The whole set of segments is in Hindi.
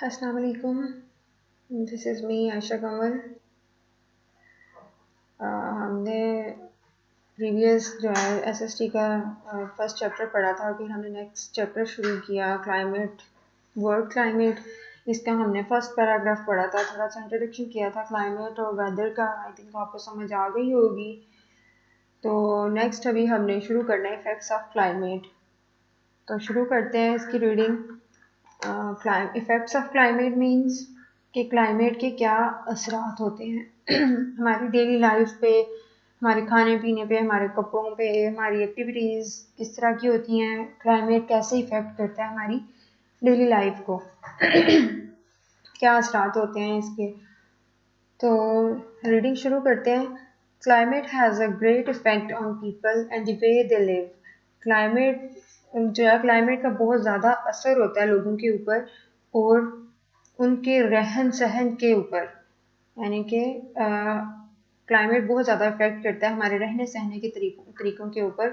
अस्सलाम वालेकुम, दिस इज़ मी आयशा कमल। हमने प्रीवियस जो है एसएसटी का फर्स्ट चैप्टर पढ़ा था और फिर हमने नेक्स्ट चैप्टर शुरू किया क्लाइमेट, वर्ल्ड क्लाइमेट। इसका हमने फर्स्ट पैराग्राफ पढ़ा था, थोड़ा सा इंट्रोडक्शन किया था क्लाइमेट और वेदर का। आई थिंक आपको समझ आ गई होगी। तो नेक्स्ट अभी हमने शुरू करना है इफ़ेक्ट्स ऑफ क्लाइमेट। तो शुरू करते हैं इसकी reading. Effects of climate means कि क्लाइमेट के क्या असरात होते हैं हमारी डेली लाइफ पे, हमारे खाने पीने पे, हमारे कपड़ों पे, हमारी एक्टिविटीज़ किस तरह की होती हैं, क्लाइमेट कैसे इफ़ेक्ट करता है हमारी डेली लाइफ को क्या असरात होते हैं इसके। तो रीडिंग शुरू करते हैं। Climate has a great effect on people and the way they live. Climate जो है, क्लाइमेट का बहुत ज़्यादा असर होता है लोगों के ऊपर और उनके रहन सहन के ऊपर, यानी कि क्लाइमेट बहुत ज़्यादा इफेक्ट करता है हमारे रहने सहने के तरीकों के ऊपर।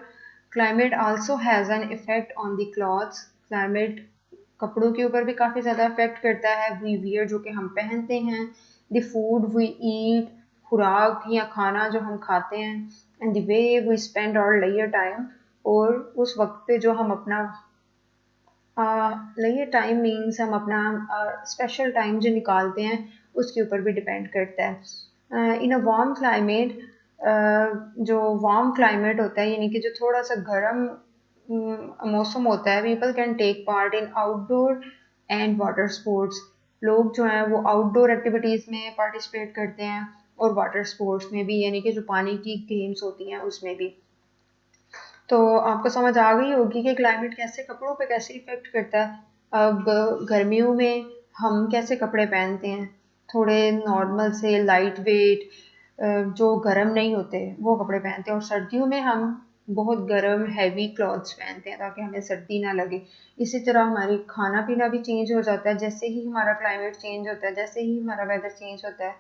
Climate also has an effect on the clothes. Climate कपड़ों के ऊपर भी काफ़ी ज़्यादा इफेक्ट करता है। वी वियर, जो कि हम पहनते हैं। द फूड वी ईट, खुराक या खाना जो हम खाते हैं। And the way we spend our लेयर टाइम, और उस वक्त पे जो हम अपना लेयर टाइम मीन्स हम अपना स्पेशल टाइम जो निकालते हैं उसके ऊपर भी डिपेंड करता है। इन अ वार्म क्लाइमेट, जो वार्म क्लाइमेट होता है यानी कि जो थोड़ा सा गर्म मौसम होता है, people can take part in outdoor and water sports. लोग जो हैं वो आउटडोर एक्टिविटीज़ में पार्टिसिपेट करते हैं और वाटर स्पोर्ट्स में भी, यानी कि जो पानी की गेम्स होती हैं उसमें भी। तो आपको समझ आ गई होगी कि क्लाइमेट कैसे कपड़ों पे कैसे इफ़ेक्ट करता है। अब गर्मियों में हम कैसे कपड़े पहनते हैं, थोड़े नॉर्मल से लाइट वेट, जो गर्म नहीं होते वो कपड़े पहनते हैं। और सर्दियों में हम बहुत गर्म हैवी क्लॉथ्स पहनते हैं ताकि हमें सर्दी ना लगे। इसी तरह हमारी खाना पीना भी चेंज हो जाता है जैसे ही हमारा क्लाइमेट चेंज होता है, जैसे ही हमारा वेदर चेंज होता है।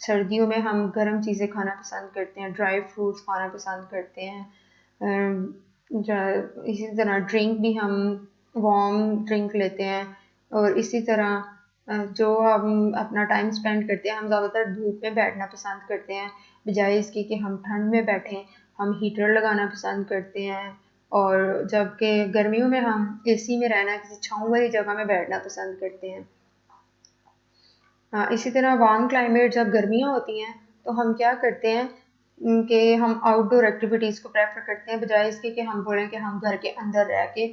सर्दियों में हम गर्म चीज़ें खाना पसंद करते हैं, ड्राई फ्रूट्स खाना पसंद करते हैं। इसी तरह ड्रिंक भी हम वार्म ड्रिंक लेते हैं। और इसी तरह जो हम अपना टाइम स्पेंड करते हैं, हम ज़्यादातर धूप में बैठना पसंद करते हैं बजाय इसके कि हम ठंड में बैठें। हम हीटर लगाना पसंद करते हैं, और जबकि गर्मियों में हम एसी में रहना, किसी छाँव वाली जगह में बैठना पसंद करते हैं। इसी तरह वार्म क्लाइमेट जब गर्मियाँ होती हैं तो हम क्या करते हैं कि हम आउटडोर एक्टिविटीज़ को प्रेफर करते हैं बजाय इसके कि हम बोलें कि हम घर के अंदर रह के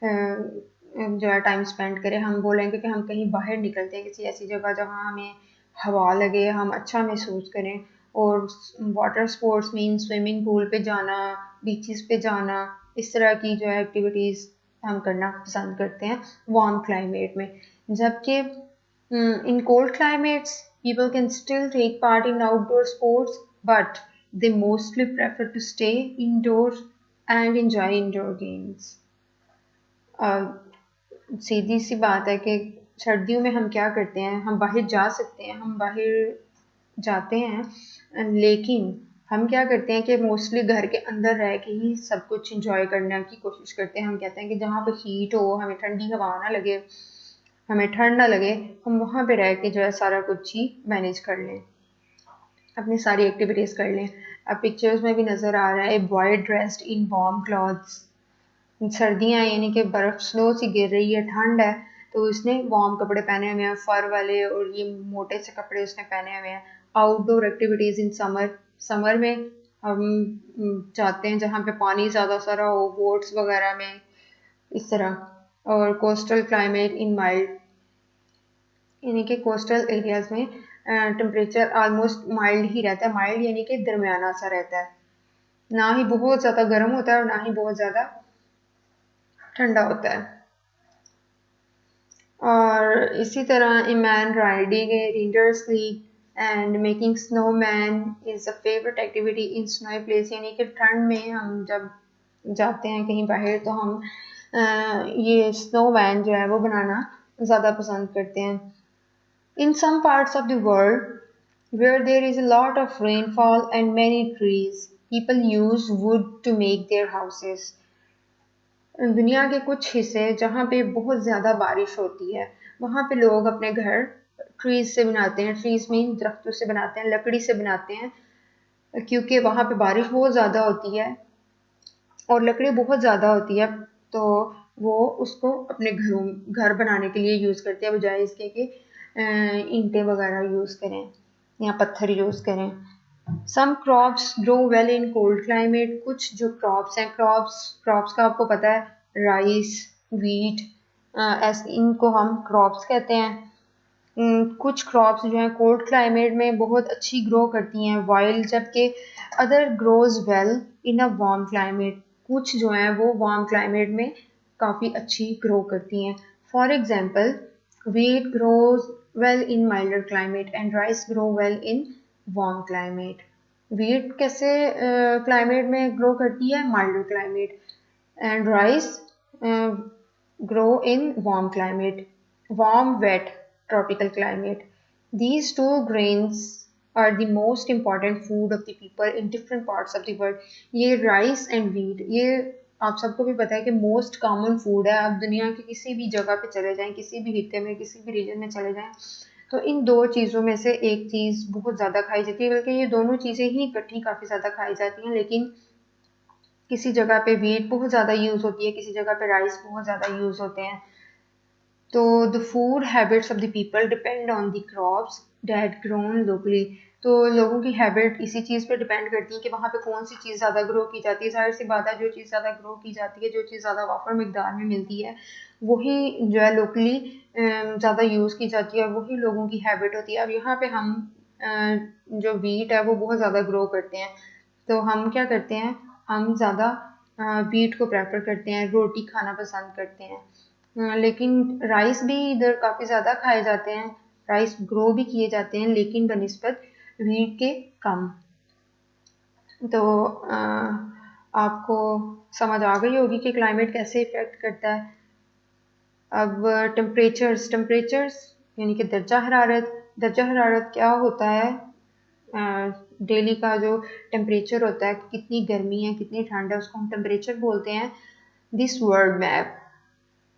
जो है टाइम स्पेंड करें। हम बोलेंगे कि हम कहीं बाहर निकलते हैं किसी ऐसी जगह जहाँ हमें हवा लगे, हम अच्छा महसूस करें। और water sports mean swimming pool पे जाना, बीचेस पे जाना, इस तरह की जो है एक्टिविटीज़ हम करना पसंद करते हैं वार्म क्लाइमेट में। जबकि in cold climates, people can still take part in outdoor sports, but they mostly prefer to stay indoors and enjoy indoor games. सीधी सी बात है कि सर्दियों में हम क्या करते हैं, हम बाहर जा सकते हैं, हम बाहर जाते हैं, लेकिन हम क्या करते हैं कि मोस्टली घर के अंदर रह के ही सब कुछ इंजॉय करने की कोशिश करते हैं। हम कहते हैं कि जहाँ पे हीट हो, हमें ठंडी हवा ना लगे, हमें ठंड ना लगे, हम वहाँ पे रह के जो है सारा कुछ ही मैनेज कर लें, अपनी सारी एक्टिविटीज़ कर लें। अब पिक्चर्स में भी नज़र आ रहा है boy dressed in warm clothes. सर्दियाँ यानी कि बर्फ़ स्नो सी गिर रही है, ठंड है, तो उसने वार्म कपड़े पहने हुए हैं, फर वाले और ये मोटे से कपड़े उसने पहने हुए हैं। Outdoor activities in summer, summer में हम जाते हैं जहाँ पे पानी ज़्यादा सारा हो, बोट्स वगैरह में, इस तरह। और कोस्टल क्लाइमेट इन माइल्ड, यानी कि कोस्टल एरियाज़ में टेम्परेचर ऑलमोस्ट माइल्ड ही रहता है। माइल्ड यानी कि दरमियाना सा रहता है, ना ही बहुत ज़्यादा गर्म होता है और ना ही बहुत ज़्यादा ठंडा होता है। और इसी तरह इमैन riding ranger sleep and making snowman is a favourite activity in snowy place, यानी कि ठंड में हम जब जाते हैं कहीं बाहर तो हम ये स्नोमैन जो है वो बनाना ज़्यादा पसंद करते हैं। In some parts of the world where there is a lot of rainfall and many trees, people use wood to make their houses. दुनिया के कुछ हिस्से जहाँ पे बहुत ज़्यादा बारिश होती है वहाँ पे लोग अपने घर ट्रीज से बनाते हैं, ट्रीज मीन दरख्तों से बनाते हैं, लकड़ी से बनाते हैं, क्योंकि वहाँ पे बारिश बहुत ज़्यादा होती है और लकड़ी बहुत ज़्यादा होती है, तो वो उसको अपने घर बनाने के लिए यूज़ करते हैं, बजाय इसके कि ईंटें वगैरह यूज़ करें या पत्थर यूज़ करें। Some crops grow well in cold climate, कुछ जो क्रॉप्स हैं, क्रॉप्स का आपको पता है, राइस, वीट, ऐसे इनको हम क्रॉप्स कहते हैं। कुछ क्रॉप्स जो हैं कोल्ड क्लाइमेट में बहुत अच्छी ग्रो करती हैं, वाइल जबकि other grows well in a warm climate, कुछ जो हैं वो वार्म क्लाइमेट में काफ़ी अच्छी ग्रो करती हैं। For example wheat grows well in milder climate and rice grow well in warm climate. wheat कैसे क्लाइमेट में ग्रो करती है, milder climate, and rice grow in warm climate, warm, wet, tropical climate. These two grains are the most important food of the people in different parts of the world. ये rice and wheat, ये आप सबको भी पता है कि मोस्ट कॉमन फूड है। आप दुनिया की किसी भी जगह पे चले जाएं, किसी भी हिस्से में, किसी भी रीजन में चले जाएं, तो इन दो चीज़ों में से एक चीज़ बहुत ज़्यादा खाई जाती है, बल्कि ये दोनों चीज़ें ही इकट्ठी काफ़ी ज़्यादा खाई जाती हैं। लेकिन किसी जगह पे वीट बहुत ज़्यादा यूज़ होती है, किसी जगह पे राइस बहुत ज़्यादा यूज़ होते हैं। तो the food habits of the people depend on the crops that grown locally, तो लोगों की हैबिट इसी चीज़ पे डिपेंड करती है कि वहाँ पे कौन सी चीज़ ज़्यादा ग्रो की जाती है। ज़ाहिर सी बात है, जो चीज़ ज़्यादा ग्रो की जाती है, जो चीज़ ज़्यादा वाफर मिकदार में मिलती है, वही जो है लोकली ज़्यादा यूज़ की जाती है और वही लोगों की हैबिट होती है। अब यहाँ पे हम जो वीट है वो बहुत ज़्यादा ग्रो करते हैं, तो हम क्या करते हैं, हम ज़्यादा वीट को प्रेफर करते हैं, रोटी खाना पसंद करते हैं। लेकिन राइस भी इधर काफ़ी ज़्यादा खाए जाते हैं, राइस ग्रो भी किए जाते हैं, लेकिन बनिस्बत वीट के कम। तो आपको समझ आ गई होगी कि क्लाइमेट कैसे इफ़ेक्ट करता है। अब टेम्परेचर्स यानी कि दर्जा हरारत क्या होता है, डेली का जो टेम्परेचर होता है, कितनी गर्मी है कितनी ठंड है, उसको हम टेम्परेचर बोलते हैं। दिस वर्ल्ड मैप,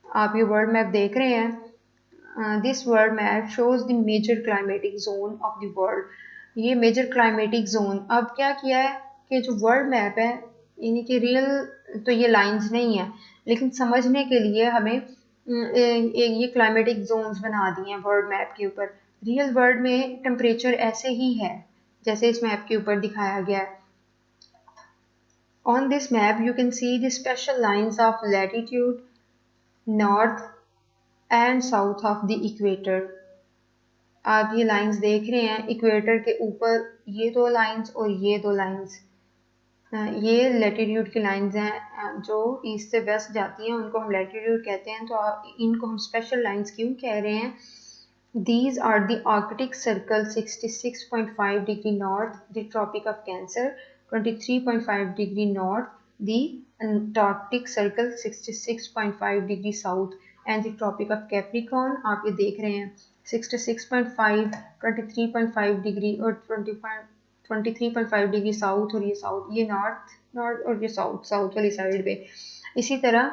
आप ये वर्ल्ड मैप देख रहे हैं, this world map shows the major climatic zone of the world. ये मेजर क्लाइमेटिक जोन, अब क्या किया है कि जो वर्ल्ड मैप है, यानी कि रियल तो ये लाइंस नहीं है, लेकिन समझने के लिए हमें ये क्लाइमेटिक जोन्स बना दिए हैं वर्ल्ड मैप के ऊपर। रियल वर्ल्ड में टेम्परेचर ऐसे ही है जैसे इस मैप के ऊपर दिखाया गया है। On this map you can see the special lines of latitude, north and south of the equator. आप ये लाइंस देख रहे हैं, इक्वेटर के ऊपर ये दो लाइंस और ये दो लाइंस, ये लैटिट्यूड की लाइंस हैं, जो ईस्ट से वेस्ट जाती हैं, उनको हम लैटिट्यूड कहते हैं। तो इनको हम स्पेशल लाइंस क्यों कह रहे हैं? These are the Arctic Circle 66.5 degree north, the Tropic of Cancer 23.5 degree north, the Antarctic Circle 66.5 degree south and the Tropic of Capricorn। आप ये देख रहे हैं 66.5, 23.5 डिग्री और 23.5 डिग्री साउथ, और ये साउथ, ये नॉर्थ और ये साउथ वाली साइड पे। इसी तरह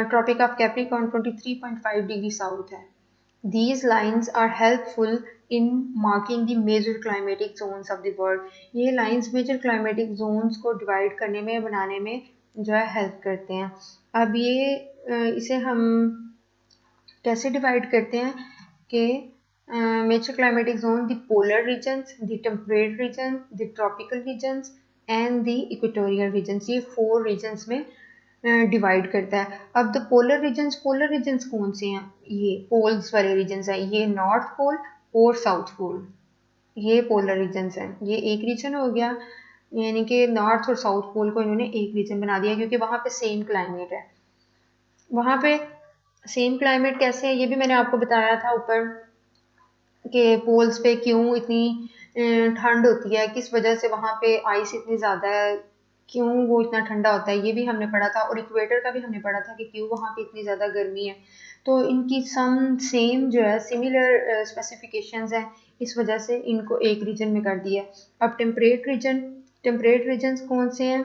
tropic of Capricorn 23.5 degree south है। These lines are helpful in marking the major climatic zones of the world। ये lines major climatic zones को divide करने में, बनाने में जो है help करते हैं। अब ये इसे हम कैसे divide करते हैं कि major climatic zone, the polar regions, the temperate regions, the tropical regions and the equatorial regions, ये 4 regions में डिवाइड करता है। अब द पोलर रीजन्स कौन से हैं? ये पोल्स वाले रीजन्स हैं, ये नॉर्थ पोल और साउथ पोल, ये पोलर रीजन्स हैं। ये एक रीजन हो गया, यानी कि नॉर्थ और साउथ पोल को इन्होंने एक रीजन बना दिया, क्योंकि वहाँ पे सेम क्लाइमेट है। वहाँ पे सेम क्लाइमेट कैसे है ये भी मैंने आपको बताया था ऊपर, कि पोल्स पे क्यों इतनी ठंड होती है, किस वजह से वहाँ पे आइस इतनी ज़्यादा है, क्यों वो इतना ठंडा होता है, ये भी हमने पढ़ा था। और इक्वेटर का भी हमने पढ़ा था कि क्यों वहाँ पे इतनी ज़्यादा गर्मी है। तो इनकी सम सेम जो है सिमिलर स्पेसिफिकेशंस हैं, इस वजह से इनको एक रीजन में कर दिया। अब टेम्परेट रीजन्स कौन से हैं?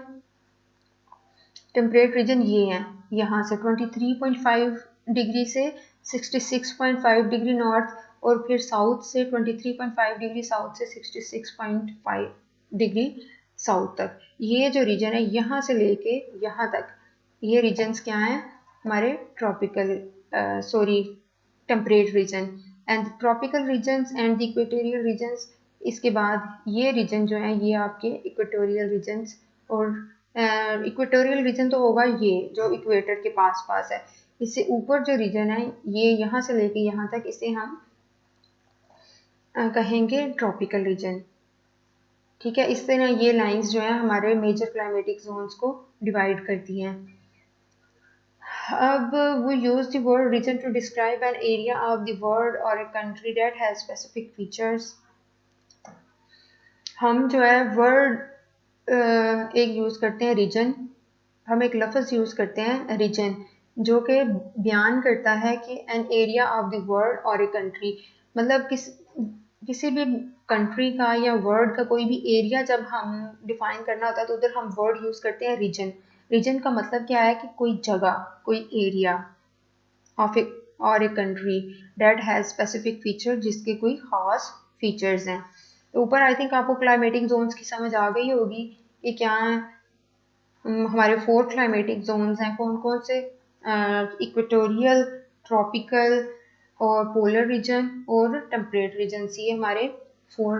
टेम्परेट रीजन ये हैं, यहाँ से 23.5 डिग्री से 66.5 डिग्री नॉर्थ, और फिर साउथ से 23.5 डिग्री साउथ से 66.5 डिग्री साउथ तक। ये जो रीजन है यहाँ से लेके यहाँ तक, ये रीजन्स क्या हैं हमारे tropical sorry temperate region and tropical regions and the equatorial regions. इसके बाद ये रीजन जो है ये आपके इक्वेटोरियल रीजन्स, और इक्वेटोरियल रीजन तो होगा ये जो इक्वेटर के पास पास है। इससे ऊपर जो रीजन है ये यहाँ से लेके यहाँ तक, इसे हम कहेंगे ट्रॉपिकल रीजन। ठीक है, इस तरह ये लाइंस जो है हमारे मेजर क्लाइमेटिक जोन्स को डिवाइड करती हैं। अब we use the word region to describe an area of the world or a country that has specific features। हम जो है वर्ड एक यूज़ करते हैं रीजन, हम एक लफ्ज़ यूज़ करते हैं रीजन, जो कि बयान करता है कि an area of the world और ए कंट्री, मतलब किसी भी कंट्री का या वर्ल्ड का कोई भी एरिया जब हम डिफाइन करना होता है तो उधर हम वर्ड यूज़ करते हैं रीजन। रीजन का मतलब क्या है कि कोई जगह, कोई एरिया ऑफ ए और a country that has specific feature, जिसके कोई ख़ास फीचर्स हैं। तो ऊपर आई थिंक आपको क्लाइमेटिक जोन्स की समझ आ गई होगी कि क्या है। हमारे 4 क्लाइमेटिक जोन्स हैं, कौन कौन से? इक्वेटोरियल, ट्रॉपिकल और पोलर रीजन और टेम्परेट रीजन। ये हमारे 4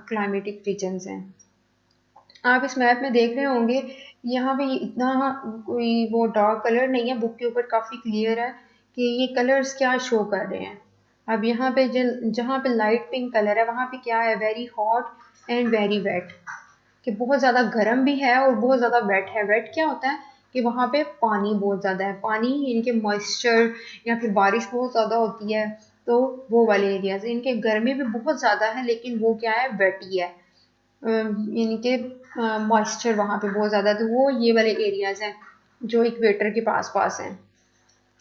क्लाइमेटिक रीजन्स हैं। आप इस मैप में देख रहे होंगे यहाँ पे इतना कोई वो डार्क कलर नहीं है, बुक के ऊपर काफ़ी क्लियर है कि ये कलर्स क्या शो कर रहे हैं। अब यहाँ पे जहाँ पे लाइट पिंक कलर है वहाँ पे क्या है, very hot and very wet, कि बहुत ज़्यादा गर्म भी है और बहुत ज़्यादा वेट है। वेट क्या होता है कि वहाँ पे पानी बहुत ज़्यादा है, पानी इनके मॉइस्चर या फिर बारिश बहुत ज़्यादा होती है, तो वो वाले एरियाज। इनके गर्मी भी बहुत ज़्यादा है लेकिन वो क्या है, वेटी है, इनके मॉइस्चर वहाँ पे बहुत ज़्यादा, तो वो ये वाले एरियाज हैं जो इक्वेटर के पास पास हैं।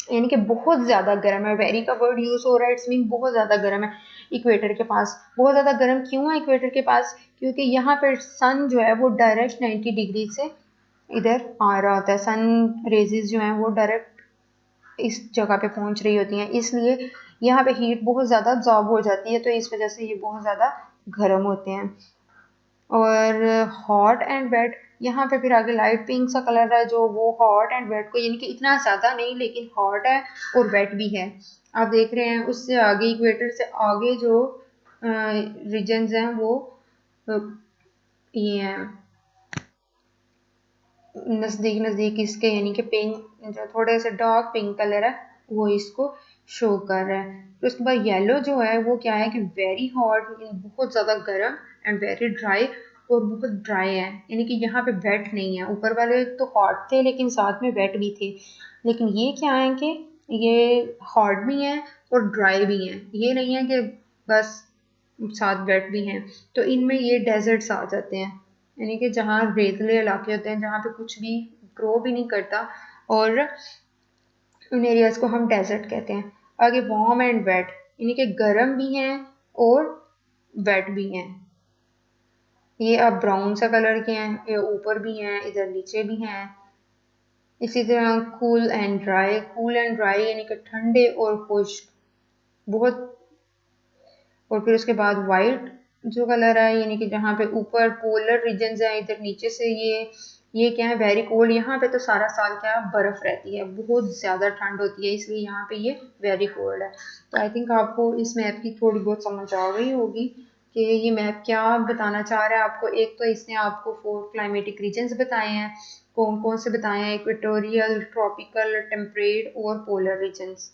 यानी कि बहुत ज़्यादा गर्म है, वेरी का वर्ड यूज़ हो रहा है, इट्स मीन बहुत ज़्यादा गर्म है इक्वेटर के पास। बहुत ज़्यादा गर्म क्यों है इक्वेटर के पास? क्योंकि यहाँ पर सन जो है वो डायरेक्ट 90 डिग्री से इधर आ रहा होता है, सन रेजेस जो हैं वो डायरेक्ट इस जगह पे पहुँच रही होती हैं, इसलिए यहाँ पे हीट बहुत ज़्यादा अब्जॉर्ब हो जाती है, तो इस वजह से ये बहुत ज़्यादा गर्म होते हैं। और हॉट एंड वेट, यहाँ पे फिर आगे लाइट पिंक सा कलर है जो वो हॉट एंड वेट को, यानी कि इतना ज़्यादा नहीं लेकिन हॉट है और वेट भी है। आप देख रहे हैं उससे आगे इक्वेटर से आगे जो रीजन्स हैं वो ये हैं नज़दीक नज़दीक इसके, यानी कि पिंक जो थोड़े से डार्क पिंक कलर है वो इसको शो कर रहा है। तो उसके बाद येलो जो है वो क्या है कि वेरी हॉट, बहुत ज़्यादा गर्म, एंड वेरी ड्राई, और बहुत ड्राई है, यानी कि यहाँ पे वेट नहीं है। ऊपर वाले तो हॉट थे लेकिन साथ में वेट भी थे, लेकिन ये क्या है कि ये हॉट भी हैं और ड्राई भी हैं, ये नहीं है कि बस साथ वेट भी हैं। तो इनमें ये डेजर्ट्स आ जाते हैं, यानी कि जहाँ रेतले इलाके होते हैं जहाँ पे कुछ भी ग्रो भी नहीं करता, और उन एरियाज को हम डेजर्ट कहते हैं। आगे वार्म एंड वेट, यानी कि गर्म भी हैं और वेट भी हैं। ये अब ब्राउन सा कलर के हैं, ये ऊपर भी हैं इधर नीचे भी हैं। इसी तरह cool and dry, cool and dry यानी कि ठंडे और खुश्क बहुत। और फिर उसके बाद वाइट जो कलर है, यानी कि जहाँ पे ऊपर पोलर रीजन्स हैं, इधर नीचे से ये क्या है, वेरी कोल्ड। यहाँ पे तो सारा साल क्या है, बर्फ़ रहती है, बहुत ज़्यादा ठंड होती है, इसलिए यहाँ पे ये वेरी कोल्ड है। तो आई थिंक आपको इस मैप की थोड़ी बहुत समझ आ गई होगी कि ये मैप क्या बताना चाह रहा है आपको। एक तो इसने आपको 4 क्लाइमेटिक रीजन्स बताए हैं, कौन कौन से बताए हैं, इक्वेटोरियल, ट्रॉपिकल, टेम्परेट और polar regions.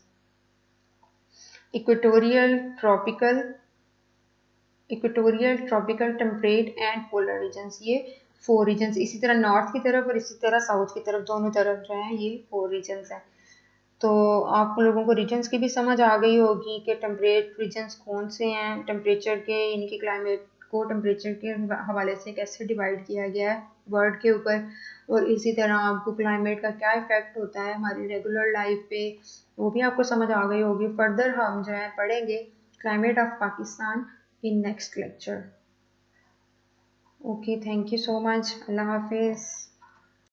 Equatorial, tropical, temperate and polar regions, ये 4 रीजन्स। इसी तरह नॉर्थ की तरफ और इसी तरह साउथ की तरफ, दोनों तरफ जो है ये 4 रीजन्स हैं। तो आप लोगों को रीजन्स की भी समझ आ गई होगी कि टेम्परेट रीजन्स कौन से हैं, टेम्परेचर के, यानी कि क्लाइमेट को टेम्परेचर के हवाले से कैसे डिवाइड किया गया है वर्ल्ड के ऊपर। और इसी तरह आपको क्लाइमेट का क्या इफ़ेक्ट होता है हमारी रेगुलर लाइफ पे, वो भी आपको समझ आ गई होगी। फर्दर हम जो है पढ़ेंगे climate of Pakistan in next lecture. Okay, thank you so much. Allah Hafiz.